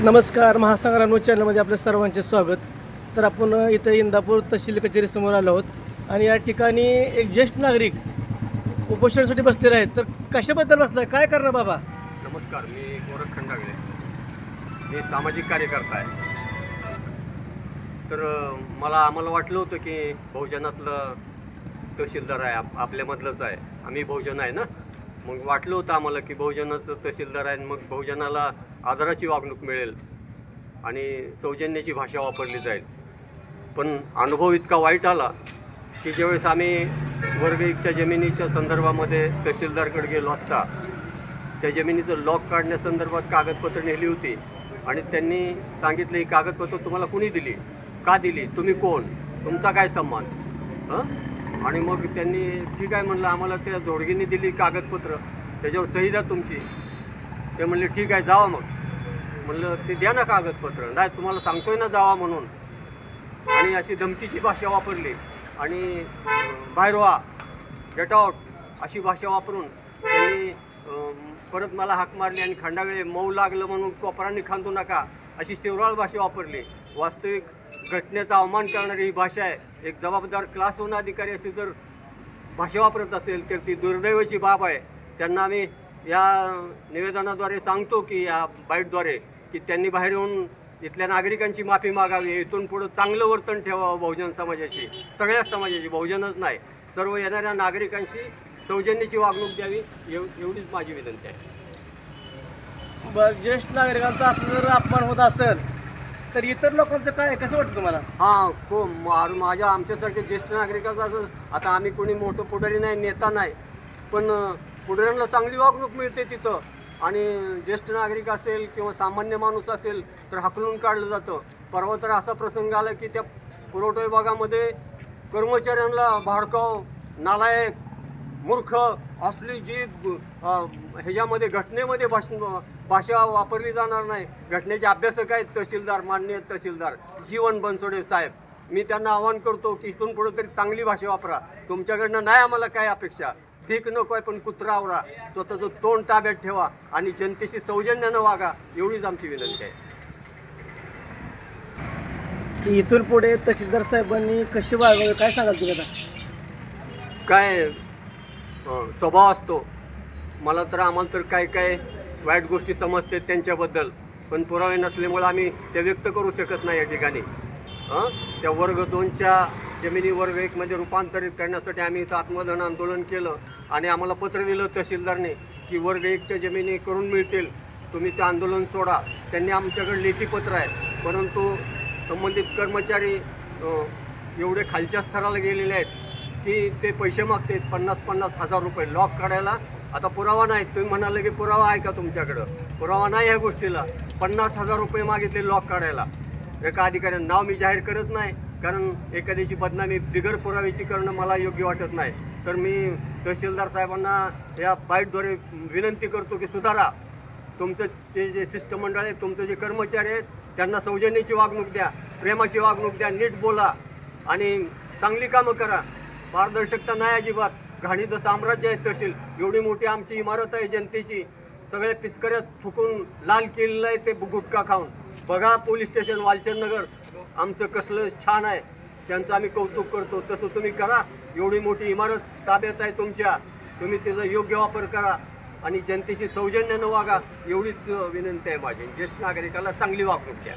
नमस्कार. महासंग्राम चॅनलमध्ये आपल्या सर्वांचे स्वागत. तर आपण इथे इंदापूर तहसील कचेरीसमोर आलो आहोत आणि या ठिकाणी एक ज्येष्ठ नागरिक उपोषणासाठी बसलेले आहेत. तर कशाबद्दल बसलाय, काय करणार बाबा? नमस्कार, मी गोरख खंडागळे. मी सामाजिक कार्यकर्ता आहे. तर आम्हाला वाटलं होतं की बहुजनातलं तहसीलदार आहे, आपल्यामधलंच आहे. आम्ही बहुजन आहे ना, मग वाटलं होतं आम्हाला की बहुजनाचं तहसीलदार आहे, मग बहुजनाला आदराची वागणूक मिळेल आणि सौजन्याची भाषा वापरली जाईल. पण अनुभव इतका वाईट आला की ज्यावेळेस आम्ही वर्ग 1च्या जमिनीच्या संदर्भामध्ये तहसीलदारकडे गेलो असता त्या जमिनीचं लॉक काढण्यासंदर्भात कागदपत्र नेली होती आणि त्यांनी सांगितलं ही कागदपत्र तुम्हाला कुणी दिली, का दिली, तुम्ही कोण, तुमचा काय संबंध? आणि मग त्यांनी ठीक आहे म्हणलं, आम्हाला त्या जोडगीने दिली कागदपत्र, त्याच्यावर सही द्या तुमची. ते म्हणले ठीक आहे, जावा. मग म्हणलं ते द्या ना कागदपत्र. नाही, तुम्हाला सांगतोय ना जावा म्हणून. आणि अशी धमकीची भाषा वापरली आणि बाहेर व्हा, गेट आउट अशी भाषा वापरून त्यांनी परत मला हाक मारली आणि खंडागळे मऊ लागलं म्हणून कोपरांनी खांदू नका अशी शिवराळ भाषा वापरली. वास्तविक घटनेचा अवमान करणारी ही भाषा आहे. एक जबाबदार क्लास 1 अधिकारी अशी जर भाषा वापरत असेल तर ती दुर्दैवाची बाब आहे. त्यांना आम्ही या निवेदनाद्वारे सांगतो की या बाईटद्वारे की त्यांनी बाहेर येऊन इथल्या नागरिकांची माफी मागावी. इथून पुढं चांगलं वर्तन ठेवावं बहुजन समाजाशी, सगळ्याच समाजाची, बहुजनच नाही, सर्व येणाऱ्या नागरिकांशी सौजन्याची वागणूक द्यावी, एवढीच माझी विनंती आहे. बरं, ज्येष्ठ नागरिकांचा असं जर अपमान होत असेल तर इतर लोकांचं काय, कसं वाटतं तुम्हाला? हां, माझ्या आमच्यासारखे ज्येष्ठ नागरिकाचा आता आम्ही कोणी मोठं पुढारी नाही, नेता नाही, पण पुढाऱ्यांना चांगली वागणूक मिळते तिथं. आणि ज्येष्ठ नागरिक असेल किंवा सामान्य माणूस असेल तर हाकलून काढलं जातं. परवा तर असा प्रसंग आला की त्या पुरवठा विभागामध्ये कर्मचाऱ्यांना भाडकाव, नालायक, मूर्ख असली जी ह्याच्यामध्ये घटनेमध्ये भाषा वापरली जाणार नाही. घटनेचे अभ्यासक आहेत तहसीलदार, माननीय तहसीलदार जीवन बनसोडे साहेब. मी त्यांना आवाहन करतो की इथून पुढे तरी चांगली भाषा वापरा. तुमच्याकडनं नाही आम्हाला काय अपेक्षा, ठीक नको आहे, पण कुत्रा आवरा, स्वतःचं तोंड ताब्यात ठेवा आणि जनतेशी सौजन्यानं वागा, एवढीच आमची विनंती आहे. की इथून पुढे तहसीलदार साहेबांनी कशी वागावे, काय सांगाल तुम्ही आता? काय स्वभाव असतो, मला तर आम्हाला तर काय काय वाईट गोष्टी समजते त्यांच्याबद्दल, पण पुरावे नसल्यामुळे आम्ही ते व्यक्त करू शकत नाही या ठिकाणी. त्या वर्ग 2च्या जमिनी वर्ग 1मध्ये रूपांतरित करण्यासाठी आम्ही इथं आत्मदहन आंदोलन केलं आणि आम्हाला पत्र दिलं तहसीलदारने की वर्ग 1च्या जमिनी करून मिळतील, तुम्ही ते आंदोलन सोडा. त्यांनी आमच्याकडे लेखी पत्र आहे, परंतु संबंधित कर्मचारी एवढे खालच्या स्तराला गेलेले आहेत की ते पैसे मागतात 50-50 हजार रुपये लॉक काढायला. आता पुरावा नाही, तुम्ही म्हणाले की पुरावा आहे का तुमच्याकडं? पुरावा नाही ह्या गोष्टीला. 50,000 रुपये मागितले लॉक काढायला. एका अधिकाऱ्यानं नाव मी जाहीर करत नाही, कारण एखाद्याची बदनामी बिगर पुराव्याची करणं मला योग्य वाटत नाही. तर मी तहसीलदार साहेबांना या बाईटद्वारे विनंती करतो की सुधारा. तुमचं ते जे शिष्टमंडळ आहे, तुमचं जे कर्मचारी आहेत, त्यांना सौजन्याची वागणूक द्या, प्रेमाची वागणूक द्या, नीट बोला आणि चांगली कामं करा. पारदर्शकता नाही अजिबात. घाणीचं साम्राज्य आहे तहसील. एवढी मोठी आमची इमारत आहे जनतेची, सगळ्या पिचकऱ्यात थुकून लाल केलेलं आहे ते गुटखा खाऊन. बघा पोलीस स्टेशन वालचंदनगर आमचं कसलं छान आहे, त्यांचं आम्ही कौतुक करतो. तसं तुम्ही करा. एवढी मोठी इमारत ताब्यात आहे तुमच्या, तुम्ही त्याचा योग्य वापर करा आणि जनतेशी सौजन्यानं वागा, एवढीच विनंती आहे माझी. ज्येष्ठ नागरिकाला चांगली वागणूक द्या.